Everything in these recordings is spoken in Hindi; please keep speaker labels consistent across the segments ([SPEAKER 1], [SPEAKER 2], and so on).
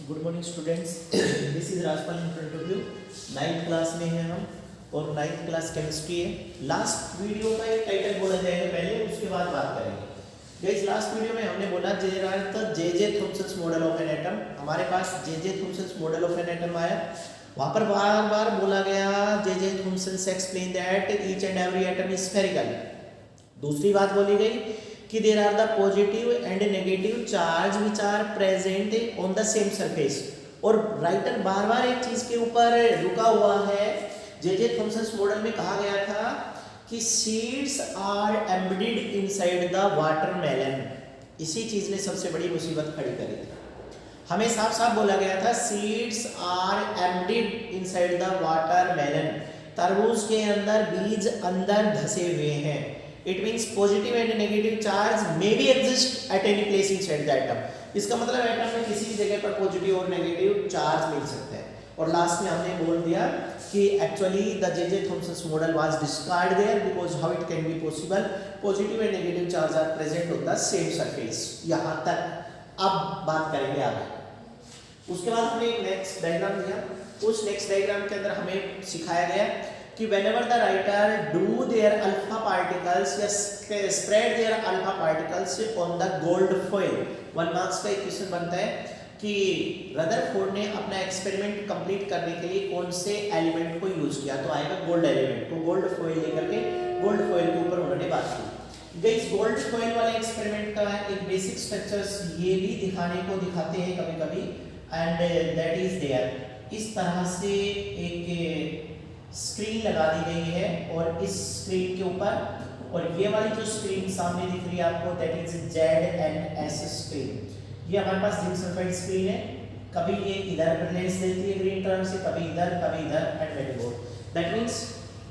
[SPEAKER 1] Good morning students, this is Rajpal in front of you. 9th class में हैं हम और 9th क्लास केमिस्ट्री है। लास्ट वीडियो का एक टाइटल बोला जाएगा पहले, उसके बाद बात करेंगे। गाइस, लास्ट वीडियो में हमने बोला J Thomson's model of an atom. हमारे पास J Thomson's model of an atom आया, वहाँ पर बार बार बोला गया J Thomson's explain that each and every atom is spherical. दूसरी बात बोली गई कि there are the positive and negative charge which are present on the same surface. और राइटर बार बार एक चीज के ऊपर रुका हुआ है। जे थॉम्सन्स मॉडल में कहा गया था कि seeds are embedded inside the watermelon. इसी चीज ने सबसे बड़ी मुसीबत खड़ी करी थी। हमें साफ साफ बोला गया था seeds are embedded inside the watermelon. तरबूज के अंदर बीज अंदर धसे हुए हैं। It means positive and negative charge may be exist at any place inside the atom। इसका मतलब एटम में किसी भी जगह पर पॉजिटिव और नेगेटिव चार्ज मिल सकते हैं। और लास्ट में हमने बोल दिया कि actually the J Thomson's model was discard there because how it can be possible positive and negative charge are present on the same surface. यहाँ तक अब बात करेंगे आगे। उसके बाद हमने एक नेक्स्ट डायग्राम दिया। उस नेक्स्ट डायग्राम के अंदर हमें सिखाया गया कि whenever the writer do their alpha particles या spread their alpha particles on the gold foil, 1 marks का एक क्वेश्चन बनता है कि रदरफोर्ड ने अपना एक्सपेरिमेंट कंप्लीट करने के लिए कौन से एलिमेंट को यूज किया, तो आएगा गोल्ड एलिमेंट को। गोल्ड फॉइल लेकर के गोल्ड फॉइल के ऊपर उन्होंने बात की। गाइस, गोल्ड फॉइल वाले एक्सपेरिमेंट का एक बेसिक स्ट्रक्चर्स ये भी दिखाते हैं कभी कभी, एंड दैट इज देयर। इस तरह से एक स्क्रीन लगा दी गई है और इस स्क्रीन के ऊपर, और ये वाली जो स्क्रीन सामने दिख रही है आपको, दैट इज ZNS स्क्रीन। ये हमारे पास जिंक सल्फाइड स्क्रीन है। कभी ये इधर प्रेजेंस देती है ग्रीन कलर से, कभी इधर and very good. That means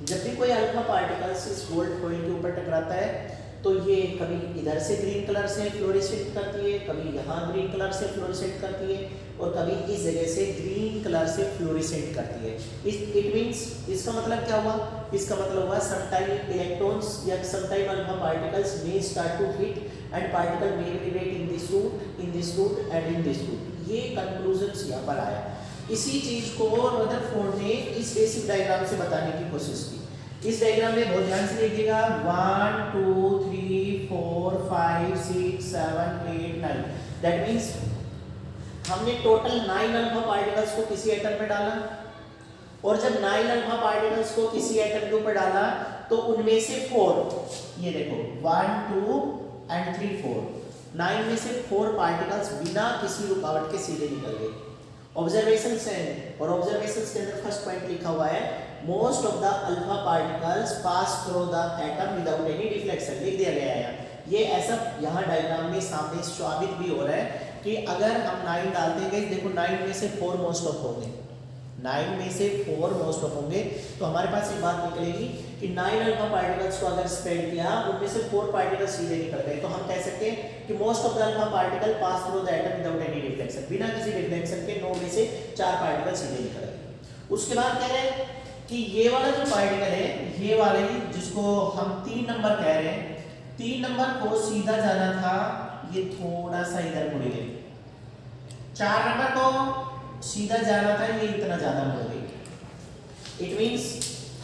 [SPEAKER 1] जब भी कोई अल्फा पार्टिकल्स इस गोल्ड फॉइल के ऊपर टकराता है तो ये कभी इधर से ग्रीन कलर से फ्लोरेसेंट करती है, कभी यहाँ ग्रीन कलर से फ्लोरेसेंट करती है, और कभी इस जगह से ग्रीन कलर से फ्लोरेसेंट करती है। इट मींस इसका मतलब क्या हुआ? इसका मतलब हुआ समटाइम इलेक्ट्रॉन्स या sometime alpha particles may start to hit and particle may vibrate in this route and in this route. ये कंक्लूजन्स यहाँ पर आया। इसी चीज को रदरफोर्ड ने इस बेसिक डायग्राम से बताने की कोशिश की। इस डायग्राम में बहुत ध्यान से देखिएगा। 1 2 3 4 5 6 7 8 9। दैट मींस हमने टोटल 9 अल्फा पार्टिकल्स को किसी एटम में डाला, और जब 9 अल्फा पार्टिकल्स को किसी एटम के ऊपर डाला तो उनमें से 4, ये देखो 1 2 एंड 3 4, 9 में से 4 पार्टिकल्स बिना किसी रुकावट के सीधे निकल गए। ऑब्जर्वेशंस हैं, और ऑब्जर्वेशंस के अंदर फर्स्ट पॉइंट लिखा हुआ है most of the alpha particles pass through the atom without any deflection. लिख दिया गया है। ये ऐसा यहाँ डायग्राम में सामने साबित भी हो रहा है कि अगर हम 9 डालते हैं, देखो 9 में से 4 मोस्ट ऑफ होंगे, 9 में से 4 मोस्ट ऑफ होंगे, तो हमारे पास एक बात निकलेगी कि 9 अल्फा पार्टिकल्स को अगर स्प्रेड किया, उनमें से 4 पार्टिकल्स सीधे निकल गए, तो हम कह सकते हैं कि most of the alpha particle pass through the atom without any deflection. बिना किसी डिफ्लेक्शन के 9 में से 4 पार्टिकल सीधे निकल गए। उसके बाद कह रहे हैं कि ये वाला जो पार्टिकल है, ये वाले जिसको हम 3 नंबर कह रहे हैं, 3 नंबर को सीधा जाना था, ये थोड़ा सा इधर मुड़ गए। 4 नंबर को सीधा जाना था, ये इतना ज्यादा मुड़ गई। इट मींस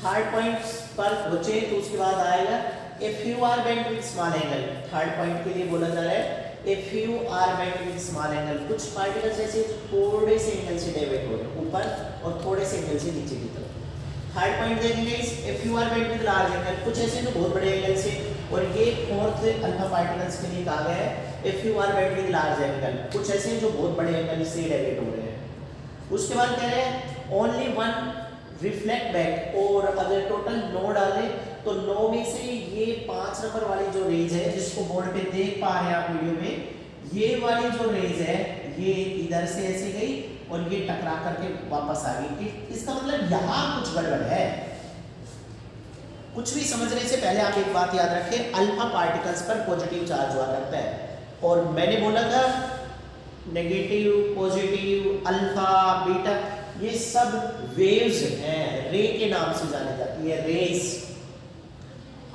[SPEAKER 1] थर्ड पॉइंट पर पहुंचे तो उसके बाद आएगा a few are bent with small angle. Third point के लिए बोला जा रहा है a few are bent with small angle. कुछ पार्टिकल्स ऐसे थोड़े से एंगल से डेविएट हो रहे हैं ऊपर और थोड़े से एंगल से नीचे की तरफ। थर्ड पॉइंट देखेंगे a few are bent with large angle, कुछ ऐसे जो बहुत बड़े एंगल से, और ये फोर्थ अल्फा पार्टिकल्स के लिए कहा गया है a few are bent with large angle, कुछ ऐसे जो बहुत बड़े एंगल से डेविएट हो रहे हैं। उसके बाद कह रहे हैं ओनली 1 रिफ्लेक्ट बैक, और अगर टोटल 9 डाले तो 9 में से ये 5 नंबर वाली जो रेज है, जिसको बोर्ड पे देख पा रहे हैं आप वीडियो में, ये वाली जो रेज है ये इधर से ऐसे गई और ये टकरा करके वापस आ गई। इसका मतलब यहाँ कुछ गड़बड़ है। कुछ भी समझने से पहले आप एक बात याद रखें, अल्फा पार्टिकल्स पर पॉजिटिव चार्ज हुआ करता है, और मैंने बोला था नेगेटिव, पॉजिटिव, अल्फा, बीटा, ये सब वेव्स हैं, रे के नाम से जानी जाती है, रेस।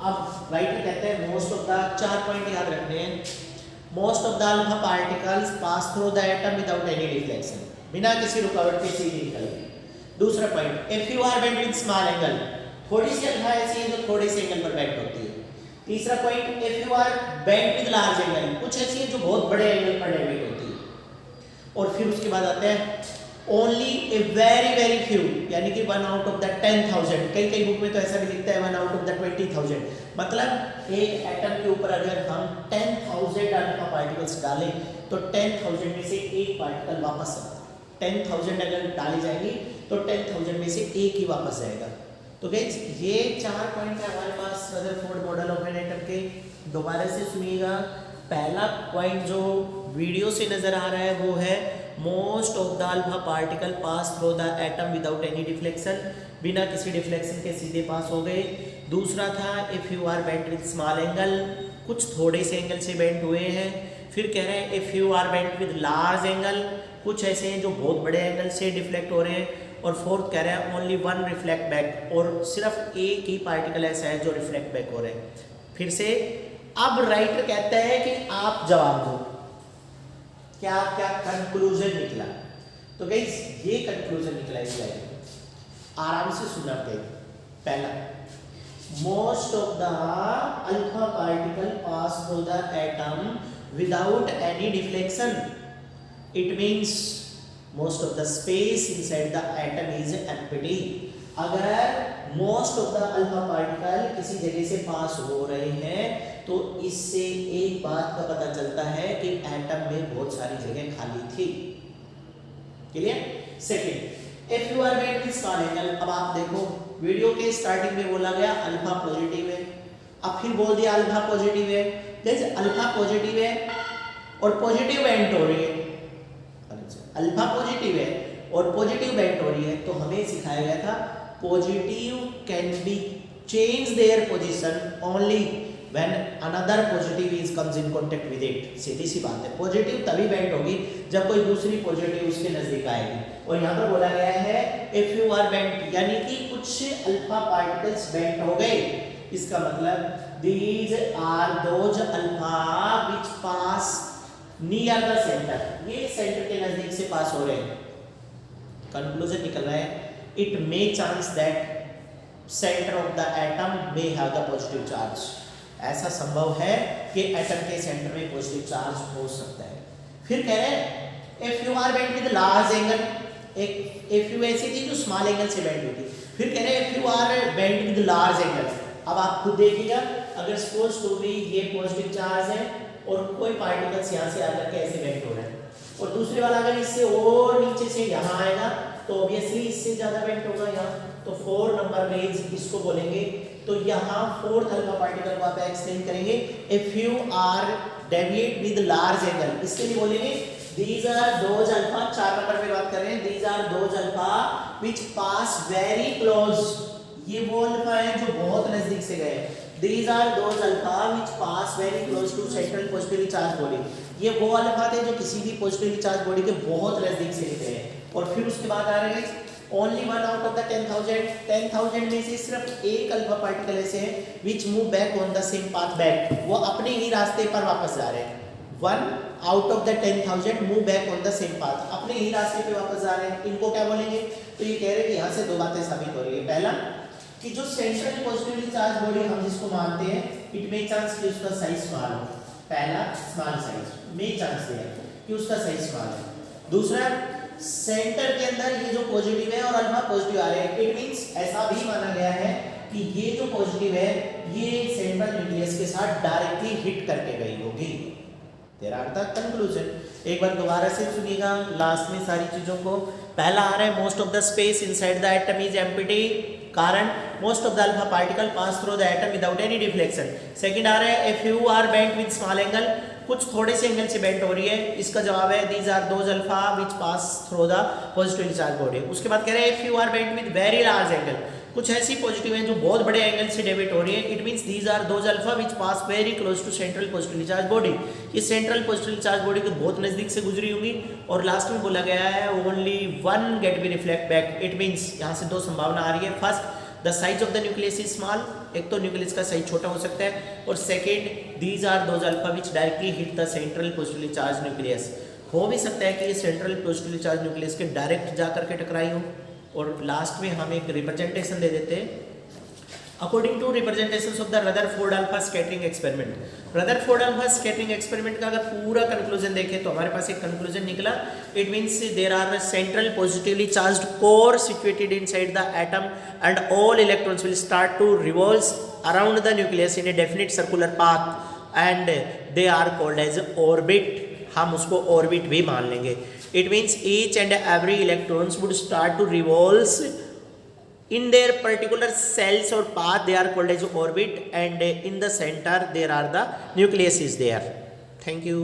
[SPEAKER 1] अब राइटर कहते हैं मोस्ट ऑफ द 4 पॉइंट याद रखने हैं। Most of the alpha particles pass through the atom without any deflection, बिना किसी रुकावट के सीधे निकल गए। दूसरा point, if you are bent with small angle, थोड़ी सी अल्फा ऐसी है जो थोड़े से एंगल पर बेंट होती है। तीसरा point, if you are bent with large angle, कुछ ऐसी है जो बहुत बड़े एंगल पर बेंट होती है। और फिर उसके बाद आते हैं ओनली ए वेरी फ्यू, यानी कि 1 आउट ऑफ द 10,000, कई बुक में तो ऐसा भी लिखता है 1 आउट ऑफ द 20,000, मतलब एक एटम के ऊपर अगर हम 10,000 अल्फा पार्टिकल्स डालें तो 10,000 में से एक पार्टिकल वापस आता है। 10,000 अगर डाली जाएगी तो 10,000 में से एक ही वापस जाएगा। तो गाइस ये 4 पॉइंट है हमारे पास Rutherford model of an atom के। दोबारा से सुनिएगा, पहला पॉइंट जो वीडियो से नजर आ रहा है वो है most of the alpha particle pass through the atom without any deflection, बिना किसी डिफ्लेक्शन के सीधे पास हो गए। दूसरा था if you are bent with small angle, कुछ थोड़े से एंगल से बेंट हुए हैं। फिर कह रहे हैं if you are bent with large angle, कुछ ऐसे हैं जो बहुत बड़े एंगल से डिफ्लेक्ट हो रहे हैं। और फोर्थ कह रहे हैं ओनली 1 रिफ्लेक्ट बैक, और सिर्फ एक ही पार्टिकल ऐसा है जो रिफ्लेक्ट बैक हो रहे हैं। फिर से अब राइटर कहता है कि आप जवाब दो, क्या क्या कंक्लूजन निकला। तो गाइस ये कंक्लूजन निकला इस लाइन में, आराम से सुनना पड़ेगा। पहला, most of the alpha particle pass through the atom without any deflection, it means most of the space inside the atom is empty। अगर most of the alpha particle किसी जगह से पास हो रहे हैं तो इससे एक बात का पता चलता है कि एटम में बहुत सारी जगह खाली थी। Clear? Second, if you are being with small angle, अब आप देखो वीडियो के स्टार्टिंग में बोला गया अल्फा पॉजिटिव है, अब फिर बोल दिया अल्फा पॉजिटिव है। जैसे अल्फा पॉजिटिव है और पॉजिटिव बेंट हो रही है, अल्फा पॉजिटिव है और पॉजिटिव बेंट हो रही है, तो हमें सिखाया गया था positive can be change their position only when another positive is comes in contact with it. सीधी सी बात है, पॉजिटिव तभी बेंट होगी जब कोई दूसरी पॉजिटिव उसके नजदीक आएगी। और यहाँ पर बोला गया है इफ यू आर बेंट, यानी कि कुछ अल्फा पार्टिकल्स बेंट हो गए, इसका मतलब these are those alpha which pass near the centre, ये सेंटर के नजदीक से पास हो रहे हैं। कंक्लूजन निकल रहा है it may chance that centre of the atom may have the positive charge, ऐसा संभव है कि एटम के सेंटर में पॉजिटिव चार्ज हो सकता है। फिर कह रहे हैं if you are bent with large angle, एक इफ यू ऐसी थी जो स्मॉल एंगल से बेंट हुई थी। फिर कह रहे हैं if you are bent with large angle, अब आप खुद देखिएगा, अगर सपोज टू बी ये पॉजिटिव चार्ज है और कोई पार्टिकल्स यहाँ से आकर के ऐसे बेंट हो रहे हैं, और दूसरे वाला अगर इससे और नीचे से यहाँ आएगा तो ऑब्वियसली इससे ज़्यादा बेंट होगा यहाँ, तो 4 नंबर में इसको बोलेंगे। तो यहाँ फोर्थ अल्फा पार्टिकल को आप एक्सप्लेन करेंगे if you are deviate with large angle, इसके लिए बोलेंगे these are those alpha, 4 number पे बात कर रहे हैं, these are those alpha which pass very close, ये वो अल्फा है जो बहुत नजदीक से गए हैं। These are those alpha which pass very close to central positively charged body, ये वो अल्फा थे जो किसी भी पॉजिटिवली चार्ज बॉडी के बहुत नजदीक से निकले हैं। और फिर उसके बाद आ रहे हैं ओनली 1 आउट ऑफ द 10,000 में से सिर्फ एक अल्फा पार्टिकल ऐसे हैं which move back on the same path back, वो अपने ही रास्ते पर वापस जा रहे हैं। 1 out of the 10,000 move back on the same path, अपने ही रास्ते पे वापस जा रहे हैं। इनको क्या बोलेंगे? तो ये कह रहे हैं कि यहाँ से 2 बातें साबित हो रही है। पहला कि जो सेंट्रल पॉजिटिवली चार्ज बॉडी हम जिसको मानते हैं इट मे चांस कि उसका साइज स्मॉल हो, पहला स्मॉल साइज मे चांस है कि उसका साइज स्मॉल है। दूसरा सेंटर के अंदर ये जो पॉजिटिव है और अल्फा पॉजिटिव आ रहे हैं, इट मींस ऐसा भी माना गया है कि ये जो पॉजिटिव है ये सेंट्रल न्यूक्लियस के साथ डायरेक्टली हिट करके गई होगी। तेरा अर्थ कंक्लूजन एक बार दोबारा से सुनिएगा लास्ट में सारी चीजों को। पहला आ रहा है most of the space inside the atom is empty, कारण most of the alpha particle pass through the atom without any deflection. Second आ रहा है if you are bent with small angle, कुछ थोड़े से एंगल से बेंट हो रही है, इसका जवाब है these are those alpha which pass through the positively charge body. उसके बाद कह रहे हैं if you are bent with very large angle, कुछ ऐसी पॉजिटिव हैं जो बहुत बड़े एंगल से डेविएट हो रही है, it means these are those alpha which pass very close to central positively charge body, ये सेंट्रल पॉजिटिवली चार्ज बॉडी के बहुत नजदीक से गुजरी होंगी। और लास्ट में बोला गया है only 1 get be reflect back, it means यहाँ से 2 संभावना आ रही है। First the size of the nucleus is small, एक तो न्यूक्लियस का साइज छोटा हो सकता है, और second these are those alpha which directly hit the central positively charge nucleus. हो भी सकता है कि ये सेंट्रल पॉजिटिवली चार्ज न्यूक्लियस के डायरेक्ट जा करके टकराई हो। और लास्ट में हम एक रिप्रेजेंटेशन दे देते हैं according to representations of the Rutherford alpha scattering experiment. Rutherford alpha scattering experiment का अगर पूरा कंक्लूजन देखें तो हमारे पास एक कंक्लूजन निकला, it means there are central positively charged core situated inside the atom and all electrons will start to revolve around the nucleus in a definite circular path and they are called as orbit. हम उसको ऑर्बिट भी मान लेंगे। It means each and every electrons would start to revolve in their particular cells or path, they are called as orbit, and in the center there are the nucleus is there. Thank you.